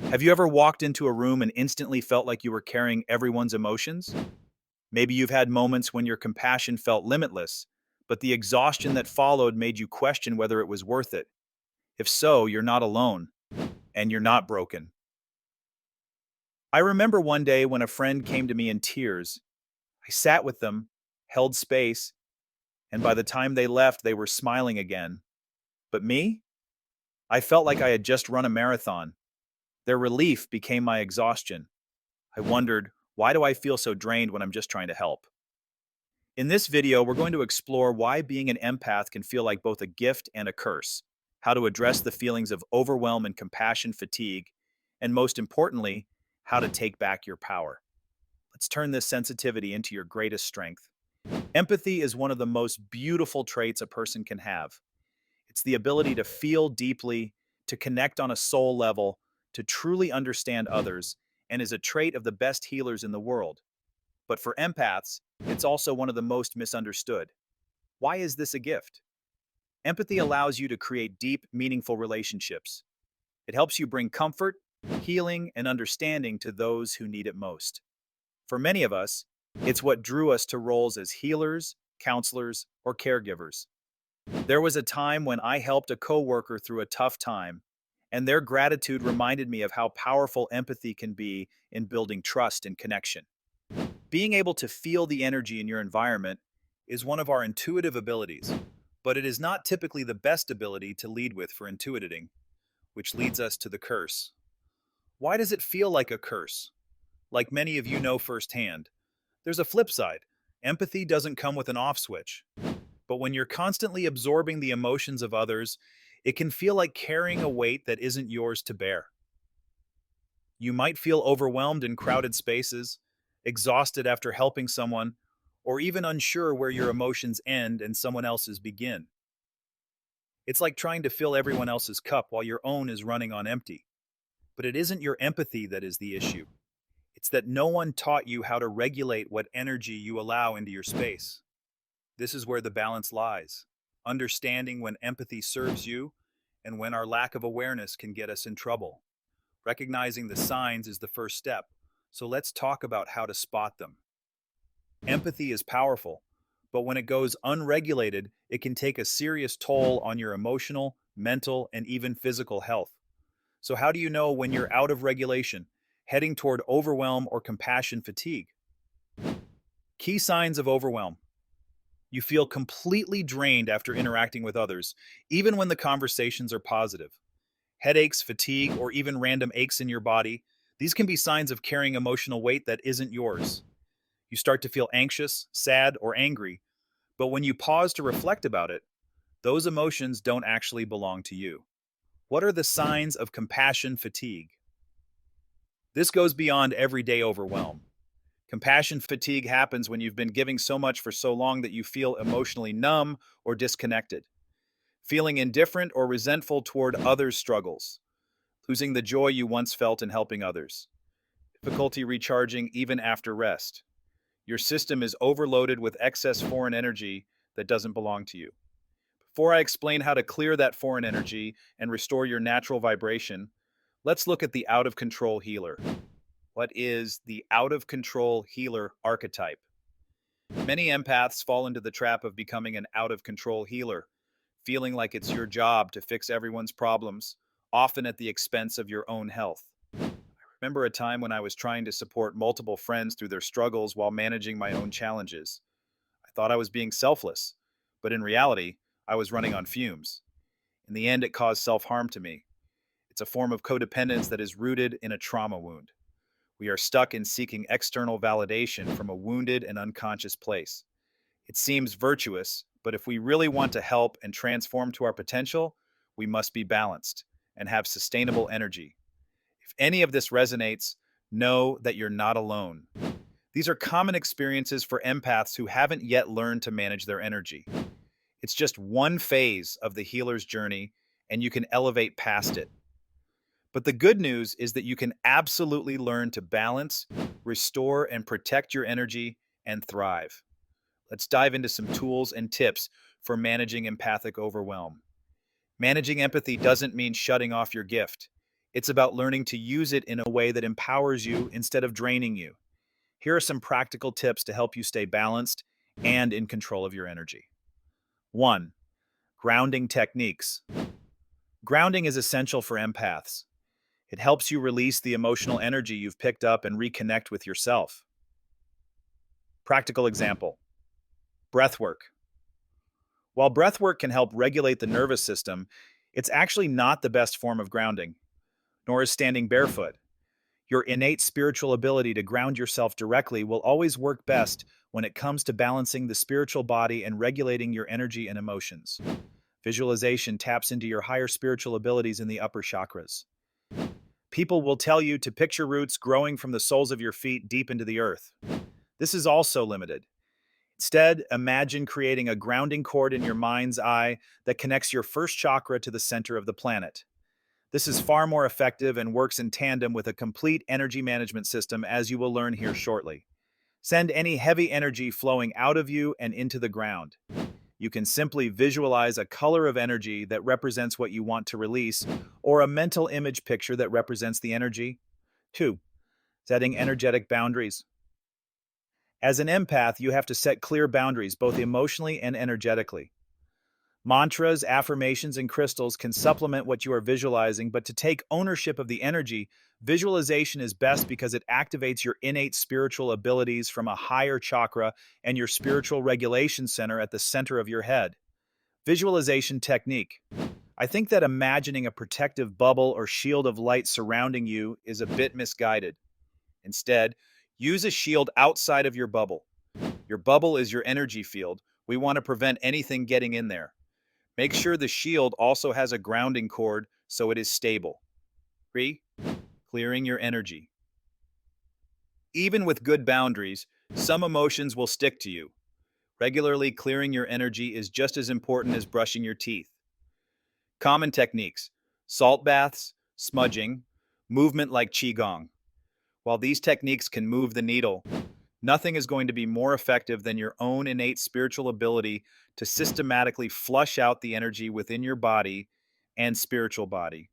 Have you ever walked into a room and instantly felt like you were carrying everyone's emotions? Maybe you've had moments when your compassion felt limitless, but the exhaustion that followed made you question whether it was worth it. If so, you're not alone, and you're not broken. I remember one day when a friend came to me in tears. I sat with them, held space, and by the time they left, they were smiling again. But me? I felt like I had just run a marathon. Their relief became my exhaustion. I wondered, why do I feel so drained when I'm just trying to help? In this video, we're going to explore why being an empath can feel like both a gift and a curse, how to address the feelings of overwhelm and compassion fatigue, and most importantly, how to take back your power. Let's turn this sensitivity into your greatest strength. Empathy is one of the most beautiful traits a person can have. It's the ability to feel deeply, to connect on a soul level, to truly understand others, and is a trait of the best healers in the world. But for empaths, it's also one of the most misunderstood. Why is this a gift? Empathy allows you to create deep, meaningful relationships. It helps you bring comfort, healing, and understanding to those who need it most. For many of us, it's what drew us to roles as healers, counselors, or caregivers. There was a time when I helped a coworker through a tough time, and their gratitude reminded me of how powerful empathy can be in building trust and connection. Being able to feel the energy in your environment is one of our intuitive abilities, but it is not typically the best ability to lead with for intuiting, which leads us to the curse. Why does it feel like a curse? Like many of you know firsthand, there's a flip side. Empathy doesn't come with an off switch, but when you're constantly absorbing the emotions of others, it can feel like carrying a weight that isn't yours to bear. You might feel overwhelmed in crowded spaces, exhausted after helping someone, or even unsure where your emotions end and someone else's begin. It's like trying to fill everyone else's cup while your own is running on empty. But it isn't your empathy that is the issue. It's that no one taught you how to regulate what energy you allow into your space. This is where the balance lies. Understanding when empathy serves you and when our lack of awareness can get us in trouble. Recognizing the signs is the first step, so let's talk about how to spot them. Empathy is powerful, but when it goes unregulated, it can take a serious toll on your emotional, mental, and even physical health. So, how do you know when you're out of regulation, heading toward overwhelm or compassion fatigue? Key signs of overwhelm. You feel completely drained after interacting with others, even when the conversations are positive. Headaches, fatigue, or even random aches in your body, these can be signs of carrying emotional weight that isn't yours. You start to feel anxious, sad, or angry, but when you pause to reflect about it, those emotions don't actually belong to you. What are the signs of compassion fatigue? This goes beyond everyday overwhelm. Compassion fatigue happens when you've been giving so much for so long that you feel emotionally numb or disconnected, feeling indifferent or resentful toward others' struggles, losing the joy you once felt in helping others, difficulty recharging even after rest. Your system is overloaded with excess foreign energy that doesn't belong to you. Before I explain how to clear that foreign energy and restore your natural vibration, let's look at the out of control healer. What is the out of control healer archetype? Many empaths fall into the trap of becoming an out of control healer, feeling like it's your job to fix everyone's problems, often at the expense of your own health. Remember a time when I was trying to support multiple friends through their struggles while managing my own challenges. I thought I was being selfless, but in reality, I was running on fumes. In the end, it caused self harm to me. It's a form of codependence that is rooted in a trauma wound. We are stuck in seeking external validation from a wounded and unconscious place. It seems virtuous, but if we really want to help and transform to our potential, we must be balanced and have sustainable energy. If any of this resonates, know that you're not alone. These are common experiences for empaths who haven't yet learned to manage their energy. It's just one phase of the healer's journey, and you can elevate past it. But the good news is that you can absolutely learn to balance, restore, and protect your energy and thrive. Let's dive into some tools and tips for managing empathic overwhelm. Managing empathy doesn't mean shutting off your gift. It's about learning to use it in a way that empowers you instead of draining you. Here are some practical tips to help you stay balanced and in control of your energy. 1. Grounding techniques. Grounding is essential for empaths. It helps you release the emotional energy you've picked up and reconnect with yourself. Practical example: breath work. While breath work can help regulate the nervous system, it's actually not the best form of grounding, nor is standing barefoot. Your innate spiritual ability to ground yourself directly will always work best when it comes to balancing the spiritual body and regulating your energy and emotions. Visualization taps into your higher spiritual abilities in the upper chakras. People will tell you to picture roots growing from the soles of your feet deep into the earth. This is also limited. Instead, imagine creating a grounding cord in your mind's eye that connects your first chakra to the center of the planet. This is far more effective and works in tandem with a complete energy management system, as you will learn here shortly. Send any heavy energy flowing out of you and into the ground. You can simply visualize a color of energy that represents what you want to release, or a mental image picture that represents the energy. 2. Setting energetic boundaries. As an empath, you have to set clear boundaries both emotionally and energetically. Mantras, affirmations, and crystals can supplement what you are visualizing, but to take ownership of the energy, visualization is best because it activates your innate spiritual abilities from a higher chakra and your spiritual regulation center at the center of your head. Visualization technique. I think that imagining a protective bubble or shield of light surrounding you is a bit misguided. Instead, use a shield outside of your bubble. Your bubble is your energy field. We want to prevent anything getting in there. Make sure the shield also has a grounding cord so it is stable. 3. Clearing your energy. Even with good boundaries, some emotions will stick to you. Regularly clearing your energy is just as important as brushing your teeth. Common techniques: salt baths, smudging, movement like Qigong. While these techniques can move the needle, nothing is going to be more effective than your own innate spiritual ability to systematically flush out the energy within your body and spiritual body,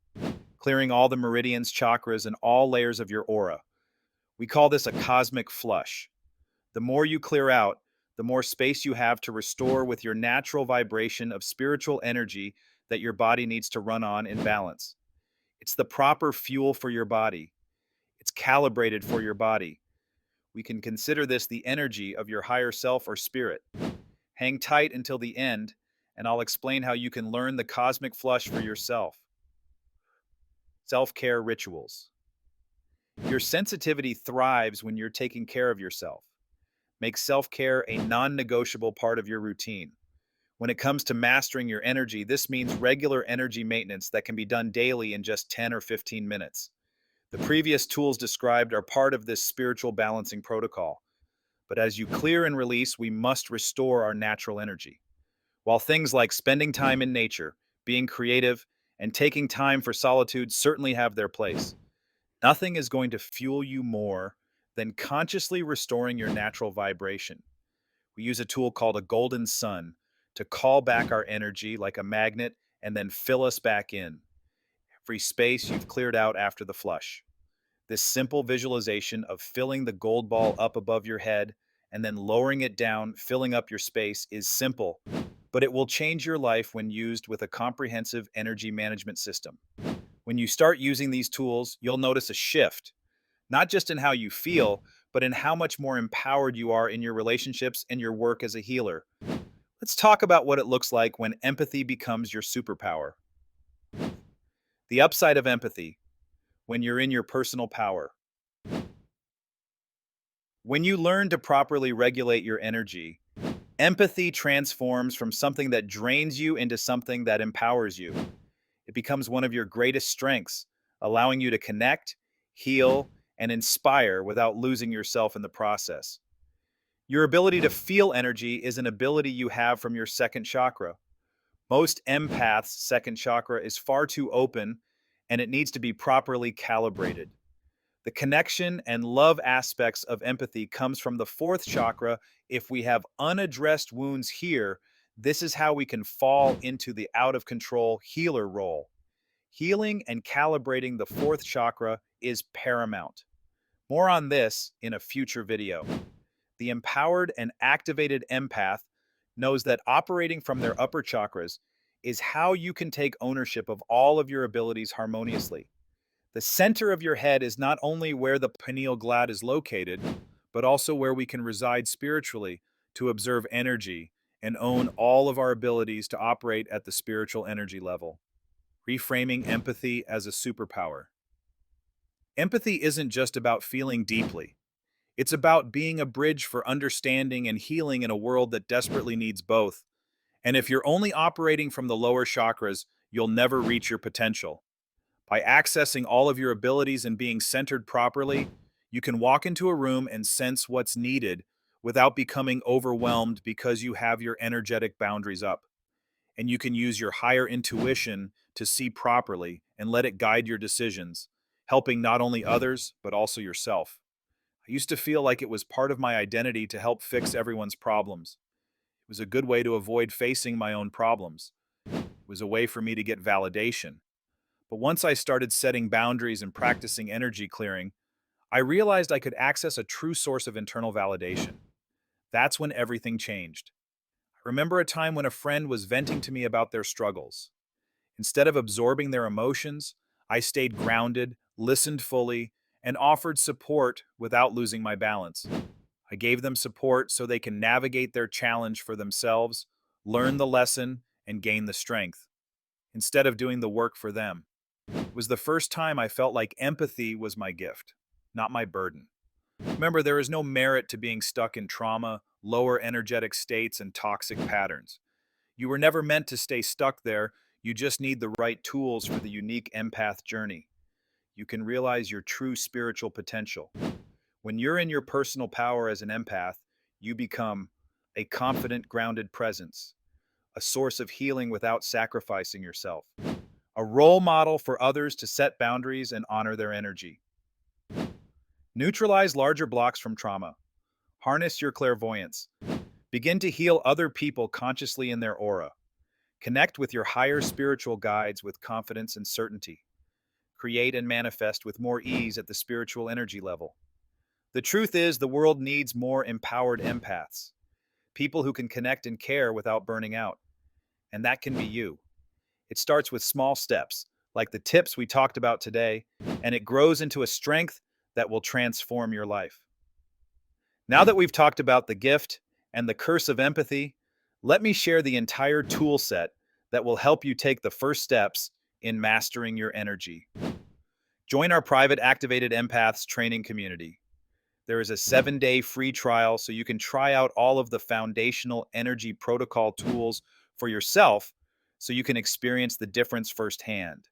clearing all the meridians, chakras, and all layers of your aura. We call this a cosmic flush. The more you clear out, the more space you have to restore with your natural vibration of spiritual energy that your body needs to run on in balance. It's the proper fuel for your body. It's calibrated for your body. We can consider this the energy of your higher self or spirit. Hang tight until the end, and I'll explain how you can learn the cosmic flush for yourself. Self-care rituals. Your sensitivity thrives when you're taking care of yourself. Make self-care a non-negotiable part of your routine. When it comes to mastering your energy, this means regular energy maintenance that can be done daily in just 10 or 15 minutes. The previous tools described are part of this spiritual balancing protocol. But as you clear and release, we must restore our natural energy. While things like spending time in nature, being creative, and taking time for solitude certainly have their place, nothing is going to fuel you more than consciously restoring your natural vibration. We use a tool called a golden sun to call back our energy like a magnet and then fill us back in. Every space you've cleared out after the flush. This simple visualization of filling the gold ball up above your head and then lowering it down, filling up your space, is simple, but it will change your life when used with a comprehensive energy management system. When you start using these tools, you'll notice a shift, not just in how you feel, but in how much more empowered you are in your relationships and your work as a healer. Let's talk about what it looks like when empathy becomes your superpower. The upside of empathy: when you're in your personal power. When you learn to properly regulate your energy, empathy transforms from something that drains you into something that empowers you. It becomes one of your greatest strengths, allowing you to connect, heal, and inspire without losing yourself in the process. Your ability to feel energy is an ability you have from your second chakra. Most empaths' second chakra is far too open, and it needs to be properly calibrated. The connection and love aspects of empathy comes from the fourth chakra. If we have unaddressed wounds here, this is how we can fall into the out of control healer role. Healing and calibrating the fourth chakra is paramount. More on this in a future video. The empowered and activated empath knows that operating from their upper chakras is how you can take ownership of all of your abilities harmoniously. The center of your head is not only where the pineal gland is located, but also where we can reside spiritually to observe energy and own all of our abilities to operate at the spiritual energy level. Reframing empathy as a superpower. Empathy isn't just about feeling deeply. It's about being a bridge for understanding and healing in a world that desperately needs both. And if you're only operating from the lower chakras, you'll never reach your potential. By accessing all of your abilities and being centered properly, you can walk into a room and sense what's needed without becoming overwhelmed because you have your energetic boundaries up. And you can use your higher intuition to see properly and let it guide your decisions, helping not only others, but also yourself. I used to feel like it was part of my identity to help fix everyone's problems. It was a good way to avoid facing my own problems. It was a way for me to get validation. But once I started setting boundaries and practicing energy clearing, I realized I could access a true source of internal validation. That's when everything changed. I remember a time when a friend was venting to me about their struggles. Instead of absorbing their emotions, I stayed grounded, listened fully, and offered support without losing my balance. I gave them support so they can navigate their challenge for themselves, learn the lesson, and gain the strength, instead of doing the work for them. It was the first time I felt like empathy was my gift, not my burden. Remember, there is no merit to being stuck in trauma, lower energetic states, and toxic patterns. You were never meant to stay stuck there. You just need the right tools for the unique empath journey. You can realize your true spiritual potential. When you're in your personal power as an empath, you become a confident, grounded presence, a source of healing without sacrificing yourself, a role model for others to set boundaries and honor their energy. Neutralize larger blocks from trauma. Harness your clairvoyance. Begin to heal other people consciously in their aura. Connect with your higher spiritual guides with confidence and certainty. Create and manifest with more ease at the spiritual energy level. The truth is, the world needs more empowered empaths, people who can connect and care without burning out. And that can be you. It starts with small steps, like the tips we talked about today, and it grows into a strength that will transform your life. Now that we've talked about the gift and the curse of empathy, let me share the entire tool set that will help you take the first steps in mastering your energy. Join our private Activated Empaths training community. There is a 7-day free trial so you can try out all of the foundational energy protocol tools for yourself so you can experience the difference firsthand.